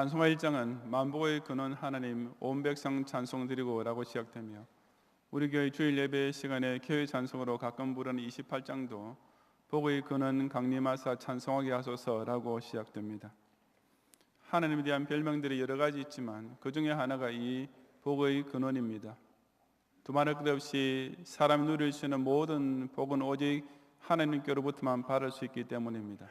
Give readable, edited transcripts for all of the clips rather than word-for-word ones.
찬송가 1장은 만복의 근원 하나님 온 백성 찬송 드리고 라고 시작되며 우리 교회 주일 예배 시간에 교회 찬송으로 가끔 부르는 28장도 복의 근원 강림하사 찬송하게 하소서라고 시작됩니다. 하나님에 대한 별명들이 여러 가지 있지만 그 중에 하나가 이 복의 근원입니다. 두말할 것 없이 사람이 누릴 수 있는 모든 복은 오직 하나님께로부터만 받을 수 있기 때문입니다.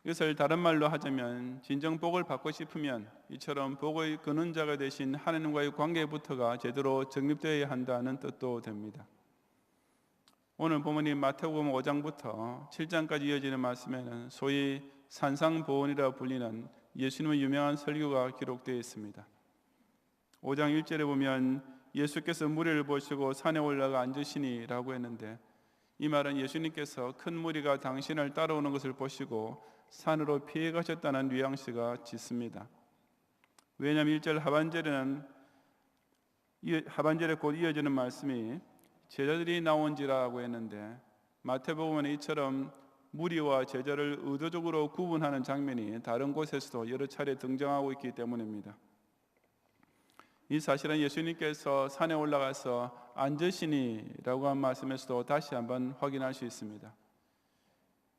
이것을 다른 말로 하자면 진정 복을 받고 싶으면 이처럼 복의 근원자가 되신 하나님과의 관계부터가 제대로 정립되어야 한다는 뜻도 됩니다. 오늘 본문인 마태복음 5장부터 7장까지 이어지는 말씀에는 소위 산상보훈이라 불리는 예수님의 유명한 설교가 기록되어 있습니다. 5장 1절에 보면 예수께서 무리를 보시고 산에 올라가 앉으시니 라고 했는데, 이 말은 예수님께서 큰 무리가 당신을 따라오는 것을 보시고 산으로 피해 가셨다는 뉘앙스가 짙습니다. 왜냐하면 1절 하반절에 곧 이어지는 말씀이 제자들이 나온지라고 했는데, 마태복음은 이처럼 무리와 제자를 의도적으로 구분하는 장면이 다른 곳에서도 여러 차례 등장하고 있기 때문입니다. 이 사실은 예수님께서 산에 올라가서 앉으시니라고 한 말씀에서도 다시 한번 확인할 수 있습니다.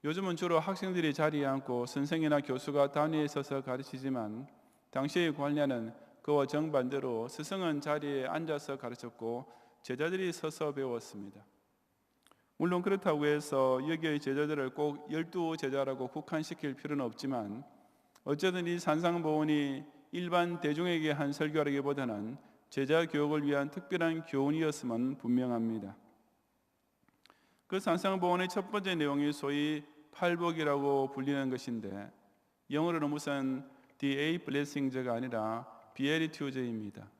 요즘은 주로 학생들이 자리에 앉고 선생이나 교수가 단위에 서서 가르치지만 당시의 관례는 그와 정반대로 스승은 자리에 앉아서 가르쳤고 제자들이 서서 배웠습니다. 물론 그렇다고 해서 여기의 제자들을 꼭 12제자라고 국한시킬 필요는 없지만 어쨌든 이 산상보훈이 일반 대중에게 한 설교라기보다는 제자 교육을 위한 특별한 교훈이었음은 분명합니다. 그 산상보훈의 첫 번째 내용이 소위 팔복이라고 불리는 것인데, 영어로는 무슨 The Eight Blessings가 아니라 Beatitude입니다.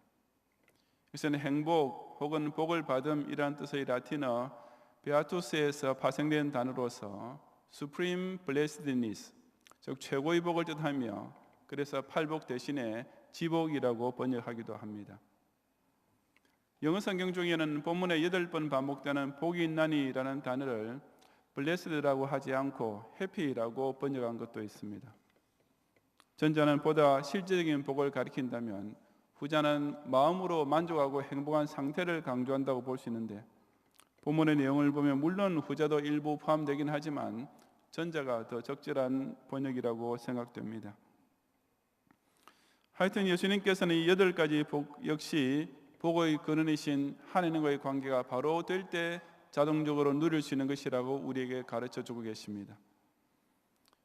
이것은 행복 혹은 복을 받음이라는 뜻의 라틴어 베아투스에서 파생된 단어로서 Supreme Blessedness, 즉 최고의 복을 뜻하며, 그래서 팔복 대신에 지복이라고 번역하기도 합니다. 영어 성경 중에는 본문에 8번 반복되는 복이 있나니라는 단어를 blessed라고 하지 않고 happy라고 번역한 것도 있습니다. 전자는 보다 실제적인 복을 가리킨다면 후자는 마음으로 만족하고 행복한 상태를 강조한다고 볼 수 있는데, 본문의 내용을 보면 물론 후자도 일부 포함되긴 하지만 전자가 더 적절한 번역이라고 생각됩니다. 하여튼 예수님께서는 이 8가지 복 역시 복의 근원이신 하나님과의 관계가 바로 될 때 자동적으로 누릴 수 있는 것이라고 우리에게 가르쳐주고 계십니다.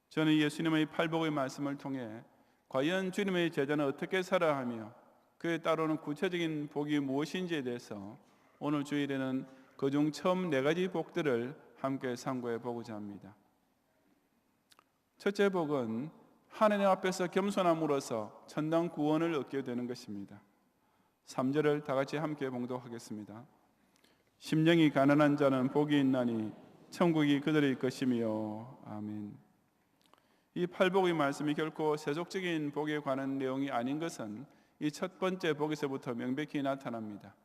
저는 예수님의 팔복의 말씀을 통해 과연 주님의 제자는 어떻게 살아야 하며 그에 따르는 구체적인 복이 무엇인지에 대해서 오늘 주일에는 그중 처음 4가지 복들을 함께 상고해 보고자 합니다. 첫째 복은 하나님 앞에서 겸손함으로써 천당 구원을 얻게 되는 것입니다. 3절을 다 같이 함께 봉독하겠습니다. 심령이 가난한 자는 복이 있나니 천국이 그들의 것이며. 아멘. 이 팔복의 말씀이 결코 세속적인 복에 관한 내용이 아닌 것은 이 첫 번째 복에서부터 명백히 나타납니다.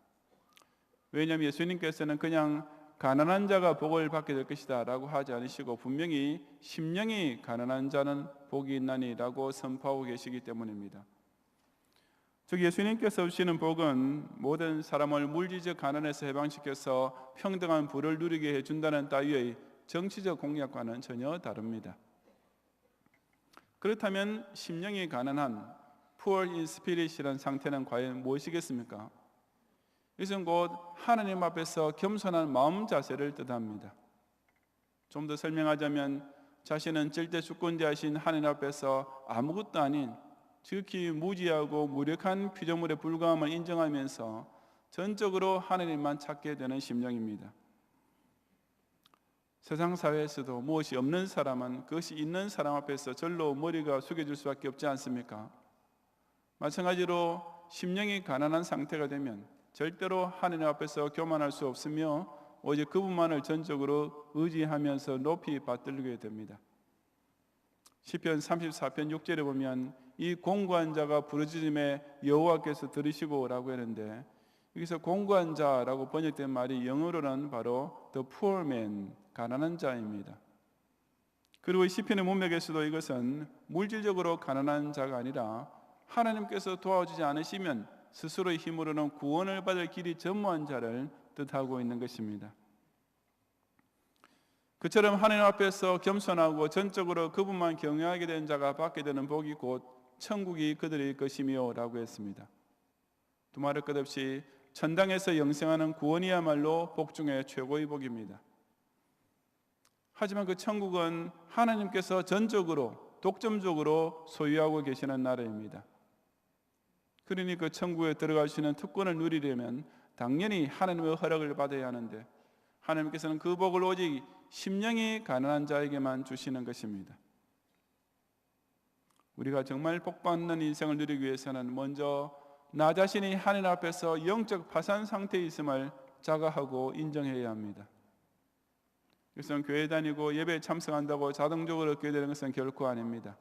왜냐하면 예수님께서는 그냥 가난한 자가 복을 받게 될 것이다 라고 하지 않으시고 분명히 심령이 가난한 자는 복이 있나니 라고 선포하고 계시기 때문입니다. 즉 예수님께서 주시는 복은 모든 사람을 물질적 가난에서 해방시켜서 평등한 부를 누리게 해준다는 따위의 정치적 공약과는 전혀 다릅니다. 그렇다면 심령이 가난한 poor in spirit이라는 상태는 과연 무엇이겠습니까? 이것은 곧 하나님 앞에서 겸손한 마음 자세를 뜻합니다. 좀 더 설명하자면 자신은 절대 주권자이신 하나님 앞에서 아무것도 아닌 지극히 무지하고 무력한 피조물의 불과함을 인정하면서 전적으로 하나님만 찾게 되는 심령입니다. 세상 사회에서도 무엇이 없는 사람은 그것이 있는 사람 앞에서 절로 머리가 숙여질 수밖에 없지 않습니까? 마찬가지로 심령이 가난한 상태가 되면 절대로 하나님 앞에서 교만할 수 없으며 오직 그분만을 전적으로 의지하면서 높이 받들게 됩니다. 시편 34편 6절에 보면 이 공고한 자가 부르짖음에 여호와께서 들으시고 라고 했는데, 여기서 공고한 자라고 번역된 말이 영어로는 바로 the poor man, 가난한 자입니다. 그리고 시편의 문맥에서도 이것은 물질적으로 가난한 자가 아니라 하나님께서 도와주지 않으시면 스스로의 힘으로는 구원을 받을 길이 전무한 자를 뜻하고 있는 것입니다. 그처럼 하나님 앞에서 겸손하고 전적으로 그분만 경외하게 된 자가 받게 되는 복이 곧 천국이 그들의 것이며 라고 했습니다. 두말할 것 없이 천당에서 영생하는 구원이야말로 복 중에 최고의 복입니다. 하지만 그 천국은 하나님께서 전적으로 독점적으로 소유하고 계시는 나라입니다. 그러니 그 천국에 들어갈 수 있는 특권을 누리려면 당연히 하나님의 허락을 받아야 하는데 하나님께서는 그 복을 오직 심령이 가난한 자에게만 주시는 것입니다. 우리가 정말 복받는 인생을 누리기 위해서는 먼저 나 자신이 하나님 앞에서 영적 파산 상태에 있음을 자각하고 인정해야 합니다. 그래서 교회 다니고 예배에 참석한다고 자동적으로 얻게 되는 것은 결코 아닙니다.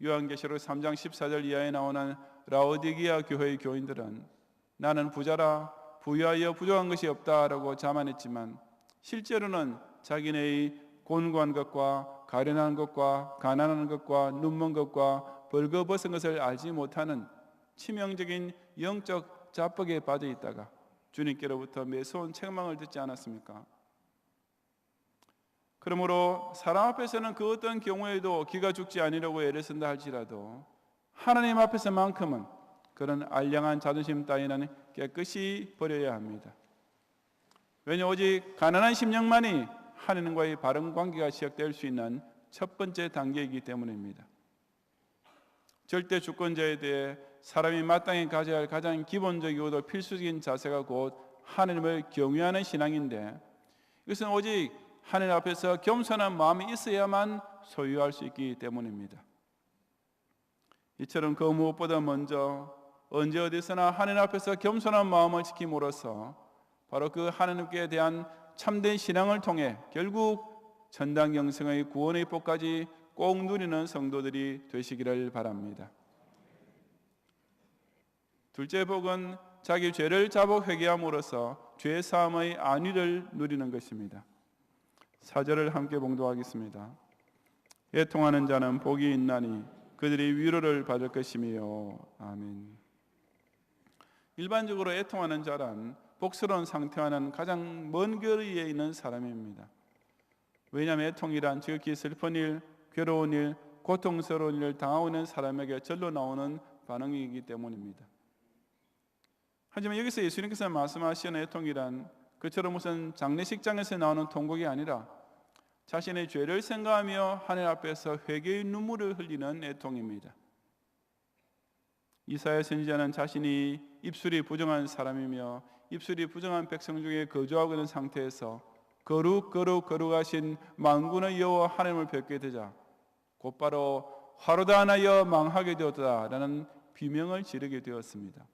요한계시록 3장 14절 이하에 나오는 라오디게아 교회의 교인들은 나는 부자라 부유하여 부족한 것이 없다라고 자만했지만 실제로는 자기네의 곤고한 것과 가련한 것과 가난한 것과 눈먼 것과 벌거벗은 것을 알지 못하는 치명적인 영적 자뻑에 빠져 있다가 주님께로부터 매서운 책망을 듣지 않았습니까? 그러므로 사람 앞에서는 그 어떤 경우에도 기가 죽지 아니라고 애를 쓴다 할지라도 하나님 앞에서만큼은 그런 알량한 자존심 따위는 깨끗이 버려야 합니다. 왜냐 오직 가난한 심령만이 하나님과의 바른 관계가 시작될 수 있는 첫 번째 단계이기 때문입니다. 절대 주권자에 대해 사람이 마땅히 가져야 할 가장 기본적이고도 필수적인 자세가 곧 하나님을 경외하는 신앙인데 이것은 오직 하나님 앞에서 겸손한 마음이 있어야만 소유할 수 있기 때문입니다. 이처럼 그 무엇보다 먼저 언제 어디서나 하나님 앞에서 겸손한 마음을 지킴으로써 바로 그 하나님께 대한 참된 신앙을 통해 결국 천당 영생의 구원의 복까지 꼭 누리는 성도들이 되시기를 바랍니다. 둘째 복은 자기 죄를 자복 회개함으로써 죄 사함의 안위를 누리는 것입니다. 4절을 함께 봉독하겠습니다. 애통하는 자는 복이 있나니 그들이 위로를 받을 것이며 아멘. 일반적으로 애통하는 자란 복스러운 상태와는 가장 먼 거리에 있는 사람입니다. 왜냐하면 애통이란 지극히 슬픈 일, 괴로운 일, 고통스러운 일을 당하고 있는 사람에게 절로 나오는 반응이기 때문입니다. 하지만 여기서 예수님께서 말씀하시는 애통이란 그처럼 무슨 장례식장에서 나오는 통곡이 아니라 자신의 죄를 생각하며 하늘 앞에서 회개의 눈물을 흘리는 애통입니다. 이사야 선지자는 자신이 입술이 부정한 사람이며 입술이 부정한 백성 중에 거주하고 있는 상태에서 거룩하신 만군의 여호와 하나님을 뵙게 되자 곧바로 화로다 하여 망하게 되었다라는 비명을 지르게 되었습니다.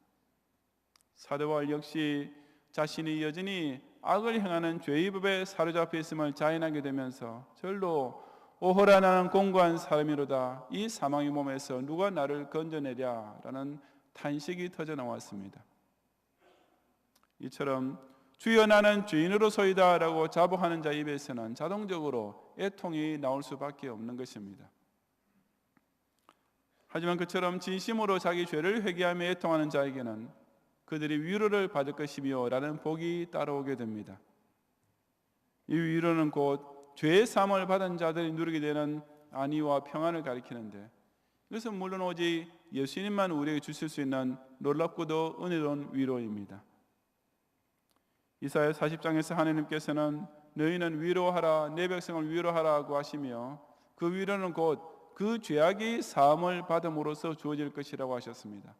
사도 바울 역시 자신이 여전히 악을 행하는 죄의 법에 사로잡혀 있음을 자인하게 되면서 절로 오호라 나는 공고한 사람이로다 이 사망의 몸에서 누가 나를 건져내랴 라는 탄식이 터져 나왔습니다. 이처럼 주여 나는 죄인으로소이다 라고 자복하는 자 입에서는 자동적으로 애통이 나올 수밖에 없는 것입니다. 하지만 그처럼 진심으로 자기 죄를 회개하며 애통하는 자에게는 그들이 위로를 받을 것이며 라는 복이 따라오게 됩니다. 이 위로는 곧 죄의 사함을 받은 자들이 누리게 되는 안위와 평안을 가리키는데 이것은 물론 오직 예수님만 우리에게 주실 수 있는 놀랍고도 은혜로운 위로입니다. 이사야 40장에서 하나님께서는 너희는 위로하라 내 백성을 위로하라고 하시며 그 위로는 곧 그 죄악이 사함을 받음으로써 주어질 것이라고 하셨습니다.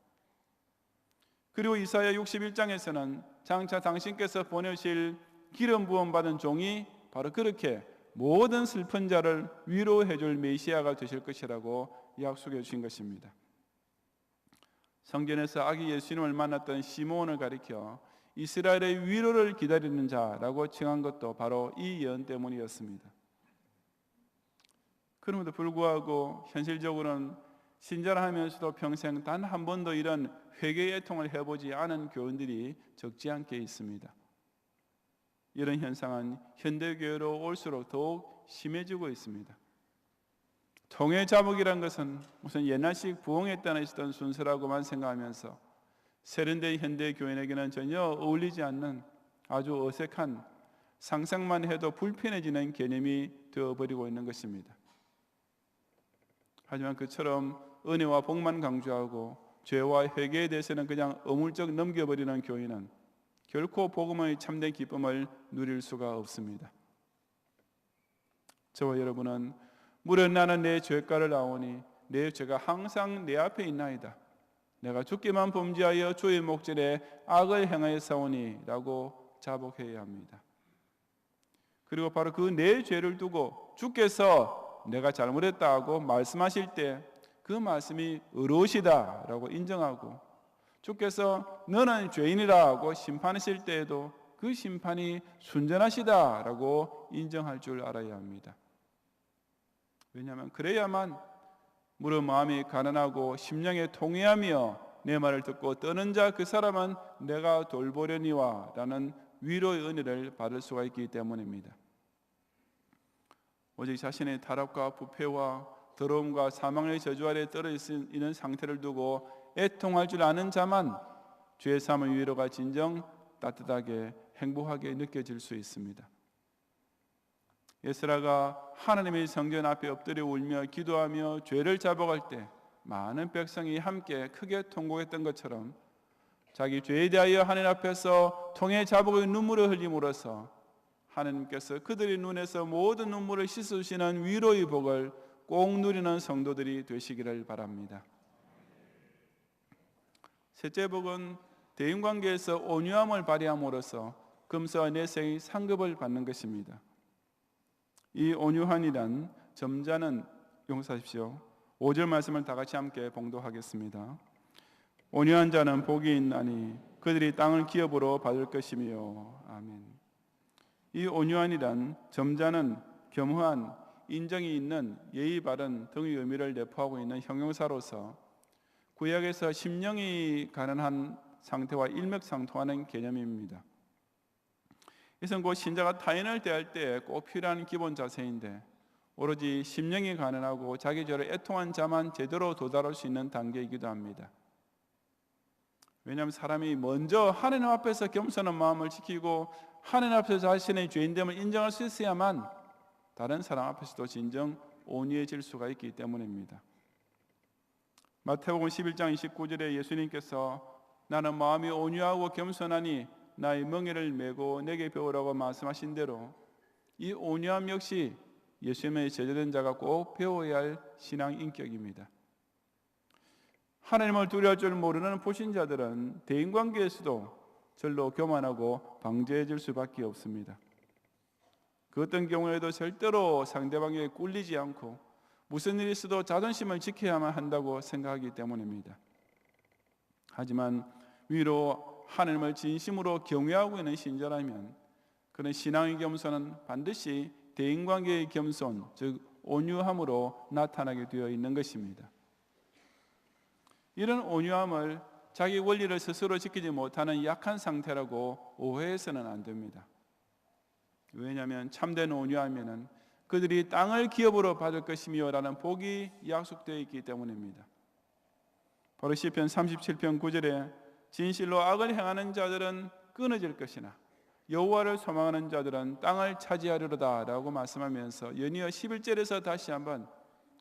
그리고 이사야 61장에서는 장차 당신께서 보내실 기름 부음 받은 종이 바로 그렇게 모든 슬픈 자를 위로해 줄 메시아가 되실 것이라고 약속해 주신 것입니다. 성전에서 아기 예수님을 만났던 시므온을 가리켜 이스라엘의 위로를 기다리는 자라고 칭한 것도 바로 이 예언 때문이었습니다. 그럼에도 불구하고 현실적으로는 신자를 하면서도 평생 단 한 번도 이런 회개의 애통을 해보지 않은 교인들이 적지 않게 있습니다. 이런 현상은 현대교회로 올수록 더욱 심해지고 있습니다. 통해자복이란 것은 무슨 옛날식 부흥에 따라 있었던 순서라고만 생각하면서 세련된 현대교인에게는 전혀 어울리지 않는 아주 어색한, 상상만 해도 불편해지는 개념이 되어버리고 있는 것입니다. 하지만 그처럼 은혜와 복만 강조하고 죄와 회개에 대해서는 그냥 어물쩍 넘겨버리는 교인은 결코 복음의 참된 기쁨을 누릴 수가 없습니다. 저와 여러분은 무릇 나는 내 죄가를 아오니 내 죄가 항상 내 앞에 있나이다. 내가 죽기만 범죄하여 주의 목전에 악을 행하였사오니 라고 자복해야 합니다. 그리고 바로 그 내 죄를 두고 주께서 내가 잘못했다고 말씀하실 때 그 말씀이 의로우시다 라고 인정하고, 주께서 너는 죄인이라고 심판하실 때에도 그 심판이 순전하시다 라고 인정할 줄 알아야 합니다. 왜냐하면 그래야만 무릇 마음이 가난하고 심령에 통회하며 내 말을 듣고 떠는 자 그 사람은 내가 돌보려니와 라는 위로의 은혜를 받을 수가 있기 때문입니다. 오직 자신의 타락과 부패와 더러움과 사망의 저주 아래 떨어져 있는 상태를 두고 애통할 줄 아는 자만 죄 사함의 위로가 진정 따뜻하게 행복하게 느껴질 수 있습니다. 에스라가 하나님의 성전 앞에 엎드려 울며 기도하며 죄를 자복할 때 많은 백성이 함께 크게 통곡했던 것처럼 자기 죄에 대하여 하나님 앞에서 통해 자복의 눈물을 흘림으로써 하나님께서 그들의 눈에서 모든 눈물을 씻으시는 위로의 복을 꼭 누리는 성도들이 되시기를 바랍니다. 셋째 복은 대인관계에서 온유함을 발휘함으로써 금수와 내세의 상급을 받는 것입니다. 이 온유한이란 점자는, 용서하십시오, 5절 말씀을 다 같이 함께 봉독하겠습니다. 온유한 자는 복이 있나니 그들이 땅을 기업으로 받을 것이며. 아멘. 이 온유한이란 점자는 겸허한, 인정이 있는, 예의 바른 등의 의미를 내포하고 있는 형용사로서 구약에서 심령이 가난한 상태와 일맥상통하는 개념입니다. 이것은 곧 신자가 타인을 대할 때 꼭 필요한 기본 자세인데 오로지 심령이 가난하고 자기 죄를 애통한 자만 제대로 도달할 수 있는 단계이기도 합니다. 왜냐하면 사람이 먼저 하나님 앞에서 겸손한 마음을 지키고 하나님 앞에서 자신의 죄인됨을 인정할 수 있어야만 다른 사람 앞에서도 진정 온유해질 수가 있기 때문입니다. 마태복음 11장 29절에 예수님께서 나는 마음이 온유하고 겸손하니 나의 멍에를 메고 내게 배우라고 말씀하신 대로 이 온유함 역시 예수님의 제자된 자가 꼭 배워야 할 신앙 인격입니다. 하나님을 두려워할 줄 모르는 불신자들은 대인관계에서도 절로 교만하고 방제해질 수밖에 없습니다. 그 어떤 경우에도 절대로 상대방에게 꿀리지 않고 무슨 일이 있어도 자존심을 지켜야만 한다고 생각하기 때문입니다. 하지만 위로 하나님을 진심으로 경외하고 있는 신자라면 그런 신앙의 겸손은 반드시 대인관계의 겸손, 즉 온유함으로 나타나게 되어 있는 것입니다. 이런 온유함을 자기 원리를 스스로 지키지 못하는 약한 상태라고 오해해서는 안 됩니다. 왜냐하면 참된 온유함에는 그들이 땅을 기업으로 받을 것이며 라는 복이 약속되어 있기 때문입니다. 바로 시편 37편 9절에 진실로 악을 행하는 자들은 끊어질 것이나 여호와를 소망하는 자들은 땅을 차지하리로다 라고 말씀하면서 연이어 11절에서 다시 한번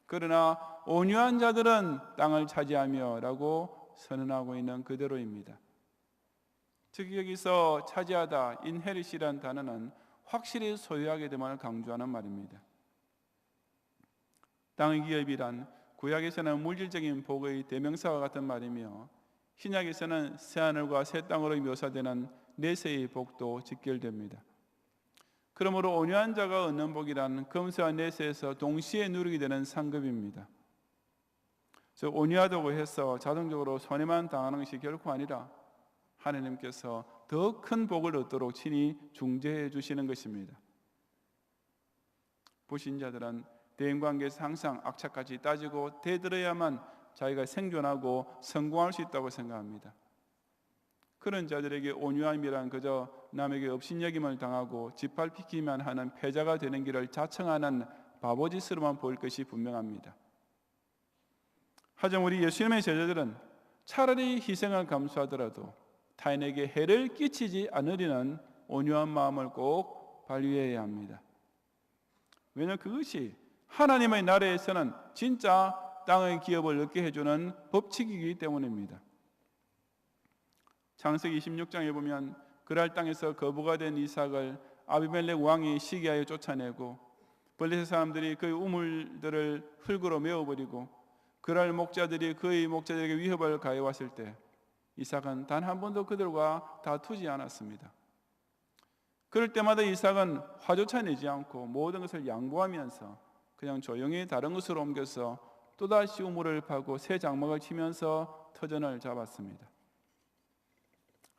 그러나 온유한 자들은 땅을 차지하며 라고 선언하고 있는 그대로입니다. 즉 여기서 차지하다, 인헤릿이란 단어는 확실히 소유하게 됨을 강조하는 말입니다. 땅의 기업이란 구약에서는 물질적인 복의 대명사와 같은 말이며 신약에서는 새하늘과 새 땅으로 묘사되는 내세의 복도 직결됩니다. 그러므로 온유한 자가 얻는 복이란 금세와 내세에서 동시에 누리게 되는 상급입니다. 즉 온유하다고 해서 자동적으로 손해만 당하는 것이 결코 아니라 하나님께서 더 큰 복을 얻도록 친히 중재해 주시는 것입니다. 불신자들은 대인관계에서 항상 악착같이 따지고 대들어야만 자기가 생존하고 성공할 수 있다고 생각합니다. 그런 자들에게 온유함이란 그저 남에게 업신여김을 당하고 짓밟히기만 하는 패자가 되는 길을 자청하는 바보짓으로만 보일 것이 분명합니다. 하지만 우리 예수님의 제자들은 차라리 희생을 감수하더라도 타인에게 해를 끼치지 않으려는 온유한 마음을 꼭 발휘해야 합니다. 왜냐하면 그것이 하나님의 나라에서는 진짜 땅의 기업을 얻게 해주는 법칙이기 때문입니다. 창세기 26장에 보면 그랄 땅에서 거부가 된 이삭을 아비멜렉 왕이 시기하여 쫓아내고 블레셋 사람들이 그의 우물들을 흙으로 메워버리고 그랄 목자들이 그의 목자들에게 위협을 가해왔을 때 이삭은 단 한 번도 그들과 다투지 않았습니다. 그럴 때마다 이삭은 화조차 내지 않고 모든 것을 양보하면서 그냥 조용히 다른 곳으로 옮겨서 또다시 우물을 파고 새 장막을 치면서 터전을 잡았습니다.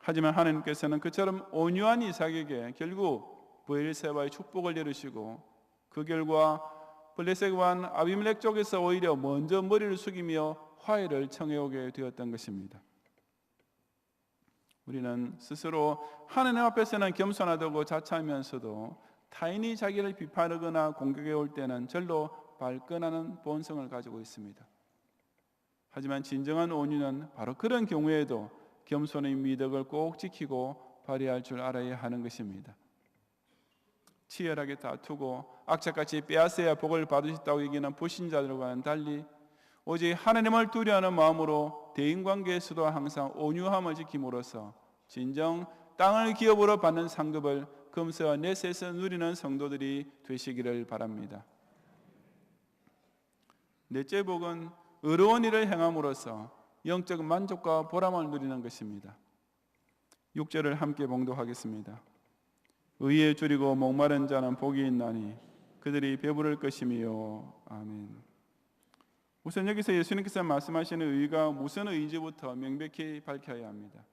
하지만 하나님께서는 그처럼 온유한 이삭에게 결국 브엘세바의 축복을 이루시고 그 결과 블레셋 왕 아비멜렉 쪽에서 오히려 먼저 머리를 숙이며 화해를 청해오게 되었던 것입니다. 우리는 스스로 하나님 앞에서는 겸손하다고 자처하면서도 타인이 자기를 비판하거나 공격해 올 때는 절로 발끈하는 본성을 가지고 있습니다. 하지만 진정한 온유는 바로 그런 경우에도 겸손의 미덕을 꼭 지키고 발휘할 줄 알아야 하는 것입니다. 치열하게 다투고 악착같이 빼앗아야 복을 받을 수 있다고 여기는 불신자들과는 달리 오직 하나님을 두려워하는 마음으로 대인관계에서도 항상 온유함을 지킴으로써 진정 땅을 기업으로 받는 상급을 금세와 넷에서 누리는 성도들이 되시기를 바랍니다. 넷째 복은 의로운 일을 행함으로써 영적 만족과 보람을 누리는 것입니다. 6절을 함께 봉독하겠습니다. 의에 줄이고 목마른 자는 복이 있나니 그들이 배부를 것이며. 아멘. 우선 여기서 예수님께서 말씀하시는 의가 무슨 의인지부터 명백히 밝혀야 합니다.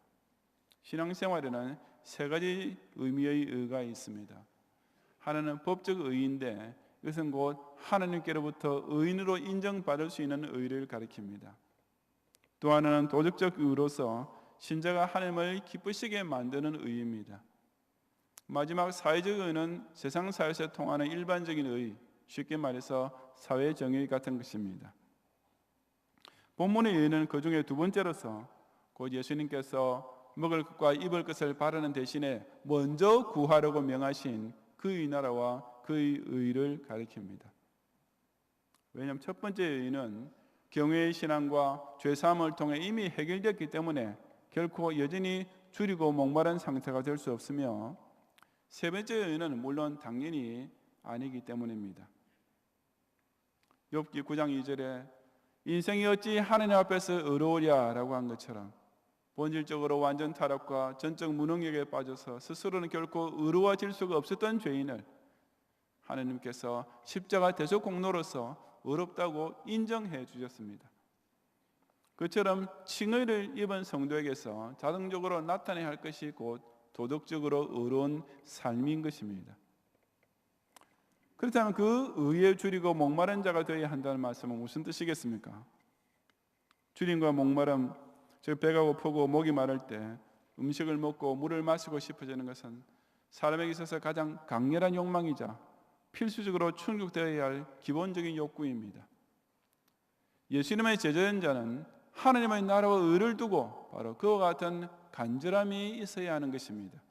신앙생활에는 세 가지 의미의 의가 있습니다. 하나는 법적 의인데 이것은 곧 하나님께로부터 의인으로 인정받을 수 있는 의를 가리킵니다. 또 하나는 도덕적 의로서 신자가 하나님을 기쁘시게 만드는 의입니다. 마지막 사회적 의는 세상 사회에서 통하는 일반적인 의, 쉽게 말해서 사회 정의 같은 것입니다. 본문의 의는 그 중에 두 번째로서 곧 예수님께서 먹을 것과 입을 것을 바라는 대신에 먼저 구하려고 명하신 그의 나라와 그의 의를 가리킵니다. 왜냐하면 첫 번째 의는 경외의 신앙과 죄사함을 통해 이미 해결됐기 때문에 결코 여전히 줄이고 목마른 상태가 될 수 없으며, 세 번째 의는 물론 당연히 아니기 때문입니다. 욥기 9장 2절에 인생이 어찌 하나님 앞에서 의로우랴라고 한 것처럼 본질적으로 완전 타락과 전적 무능력에 빠져서 스스로는 결코 의로워질 수가 없었던 죄인을 하나님께서 십자가 대속 공로로서 의롭다고 인정해 주셨습니다. 그처럼 칭의를 입은 성도에게서 자동적으로 나타내야 할 것이 곧 도덕적으로 의로운 삶인 것입니다. 그렇다면 그 의에 줄이고 목마른 자가 되어야 한다는 말씀은 무슨 뜻이겠습니까? 줄임과 목마름, 즉 배가 고프고 목이 마를 때 음식을 먹고 물을 마시고 싶어지는 것은 사람에게 있어서 가장 강렬한 욕망이자 필수적으로 충족되어야 할 기본적인 욕구입니다. 예수님의 제자된 자는 하나님의 나라와 의를 두고 바로 그와 같은 간절함이 있어야 하는 것입니다.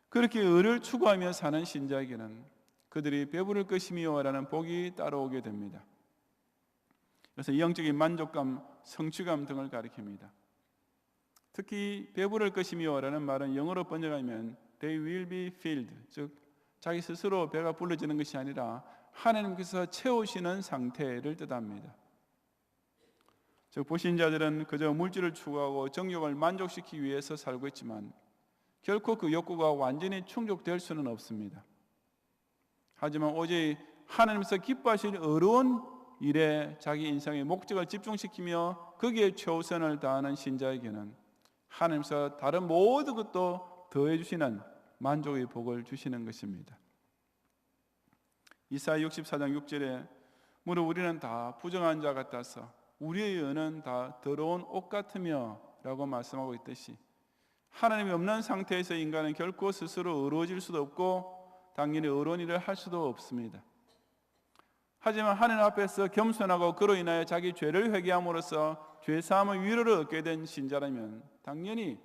그렇게 의를 추구하며 사는 신자에게는 그들이 배부를 것이며 라는 복이 따라오게 됩니다. 그래서 영적인 만족감, 성취감 등을 가리킵니다. 특히 배부를 것이며 라는 말은 영어로 번역하면 they will be filled, 즉 자기 스스로 배가 불러지는 것이 아니라 하나님께서 채우시는 상태를 뜻합니다. 즉 불신자들은 그저 물질을 추구하고 정욕을 만족시키기 위해서 살고 있지만 결코 그 욕구가 완전히 충족될 수는 없습니다. 하지만 오직 하나님께서 기뻐하실 의로운 일에 자기 인생의 목적을 집중시키며 거기에 최우선을 다하는 신자에게는 하나님께서 다른 모든 것도 더해 주시는 만족의 복을 주시는 것입니다. 이사야 64장 6절에 무릇 우리는 다 부정한 자 같아서 우리의 의는 다 더러운 옷 같으며 라고 말씀하고 있듯이 하나님이 없는 상태에서 인간은 결코 스스로 의로워질 수도 없고 당연히 의로운 일을 할 수도 없습니다. 하지만 하나님 앞에서 겸손하고 그로 인하여 자기 죄를 회개함으로써 죄사함의 위로를 얻게 된 신자라면 당연히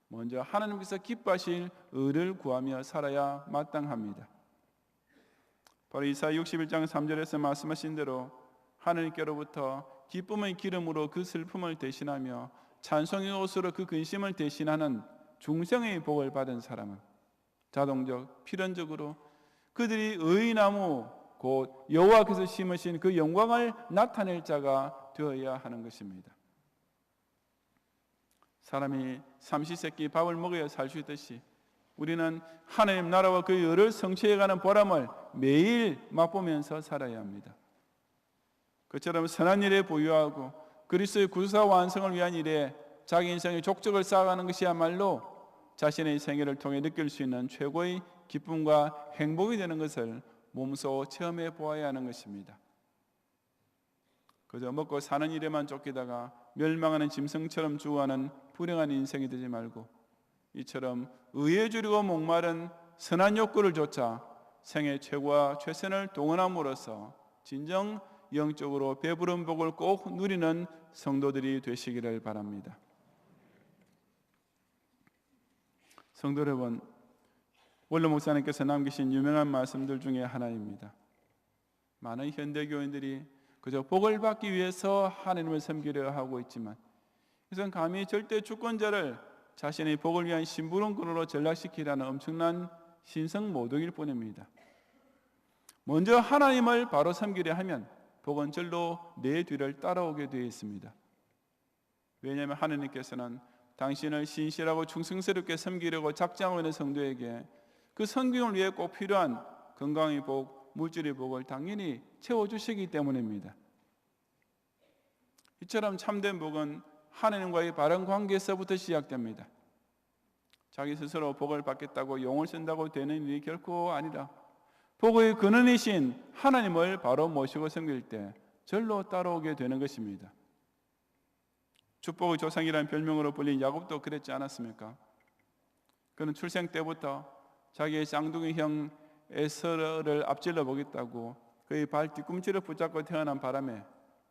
먼저 하나님께서 기뻐하실 의를 구하며 살아야 마땅합니다. 바로 이사야 61장 3절에서 말씀하신 대로 하나님께로부터 기쁨의 기름으로 그 슬픔을 대신하며 찬송의 옷으로 그 근심을 대신하는 중생의 복을 받은 사람은 자동적 필연적으로 그들이 의나무 곧 여호와께서 심으신 그 영광을 나타낼 자가 되어야 하는 것입니다. 사람이 삼시세끼 밥을 먹어야 살 수 있듯이 우리는 하나님 나라와 그 의를 성취해가는 보람을 매일 맛보면서 살아야 합니다. 그처럼 선한 일에 보유하고 그리스도의 구사 완성을 위한 일에 자기 인생의 족적을 쌓아가는 것이야말로 자신의 생애를 통해 느낄 수 있는 최고의 기쁨과 행복이 되는 것을 몸소 체험해 보아야 하는 것입니다. 그저 먹고 사는 일에만 쫓기다가 멸망하는 짐승처럼 죽어가는 불행한 인생이 되지 말고 이처럼 의에 주려고 목마른 선한 욕구를 좇아 생애 최고와 최선을 동원함으로써 진정 영적으로 배부른 복을 꼭 누리는 성도들이 되시기를 바랍니다. 성도 여러분, 원로 목사님께서 남기신 유명한 말씀들 중에 하나입니다. 많은 현대 교인들이 그저 복을 받기 위해서 하나님을 섬기려 하고 있지만 이것은 감히 절대 주권자를 자신의 복을 위한 심부름꾼으로 전락시키라는 엄청난 신성모독일 뿐입니다. 먼저 하나님을 바로 섬기려 하면 복은 절로 내 뒤를 따라오게 되어 있습니다. 왜냐하면 하나님께서는 당신을 신실하고 충성스럽게 섬기려고 작정하고 있는 성도에게 그 섬김을 위해 꼭 필요한 건강의 복, 물질의 복을 당연히 채워주시기 때문입니다. 이처럼 참된 복은 하나님과의 바른 관계에서부터 시작됩니다. 자기 스스로 복을 받겠다고 용을 쓴다고 되는 일이 결코 아니라 복의 근원이신 하나님을 바로 모시고 섬길 때 절로 따라오게 되는 것입니다. 축복의 조상이라는 별명으로 불린 야곱도 그랬지 않았습니까? 그는 출생 때부터 자기의 쌍둥이 형 에서를 앞질러 보겠다고 그의 발 뒤꿈치를 붙잡고 태어난 바람에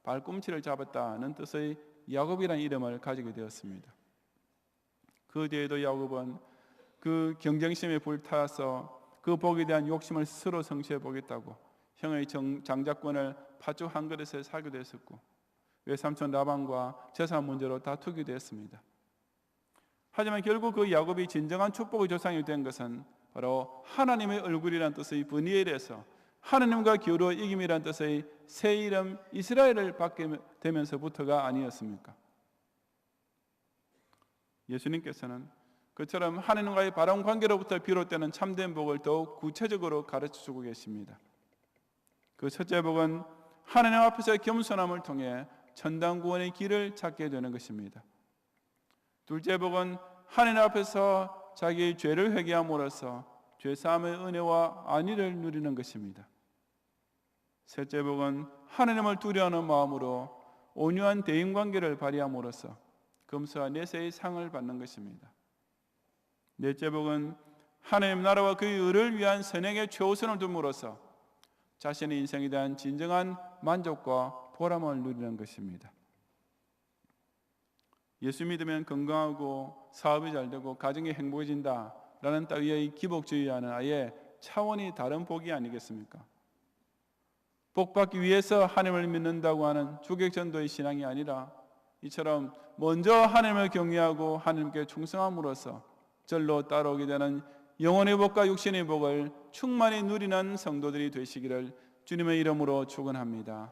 발꿈치를 잡았다는 뜻의 야곱이라는 이름을 가지게 되었습니다. 그 뒤에도 야곱은 그 경쟁심에 불타서 그 복에 대한 욕심을 스스로 성취해 보겠다고 형의 장자권을 팥죽 한 그릇에 사기도 했었고 외삼촌 라반과 재산 문제로 다투기도 했습니다. 하지만 결국 그 야곱이 진정한 축복의 조상이 된 것은 바로 하나님의 얼굴이라는 뜻의 브니엘에서 하나님과 기울어 이김이라는 뜻의 새 이름 이스라엘을 받게 되면서부터가 아니었습니까? 예수님께서는 그처럼 하나님과의 바른 관계로부터 비롯되는 참된 복을 더욱 구체적으로 가르쳐주고 계십니다. 그 첫째 복은 하나님 앞에서 겸손함을 통해 천당 구원의 길을 찾게 되는 것입니다. 둘째 복은 하나님 앞에서 자기의 죄를 회개함으로써 죄사함의 은혜와 안위를 누리는 것입니다. 셋째 복은 하나님을 두려워하는 마음으로 온유한 대인관계를 발휘함으로써 금수와 내세의 상을 받는 것입니다. 넷째 복은 하나님 나라와 그의 의를 위한 선행에 최우선을 둠으로써 자신의 인생에 대한 진정한 만족과 보람을 누리는 것입니다. 예수 믿으면 건강하고 사업이 잘 되고 가정이 행복해진다 라는 따위의 기복주의와는 아예 차원이 다른 복이 아니겠습니까? 복받기 위해서 하나님을 믿는다고 하는 주객전도의 신앙이 아니라 이처럼 먼저 하나님을 경외하고 하나님께 충성함으로써 절로 따라오게 되는 영혼의 복과 육신의 복을 충만히 누리는 성도들이 되시기를 주님의 이름으로 축원합니다.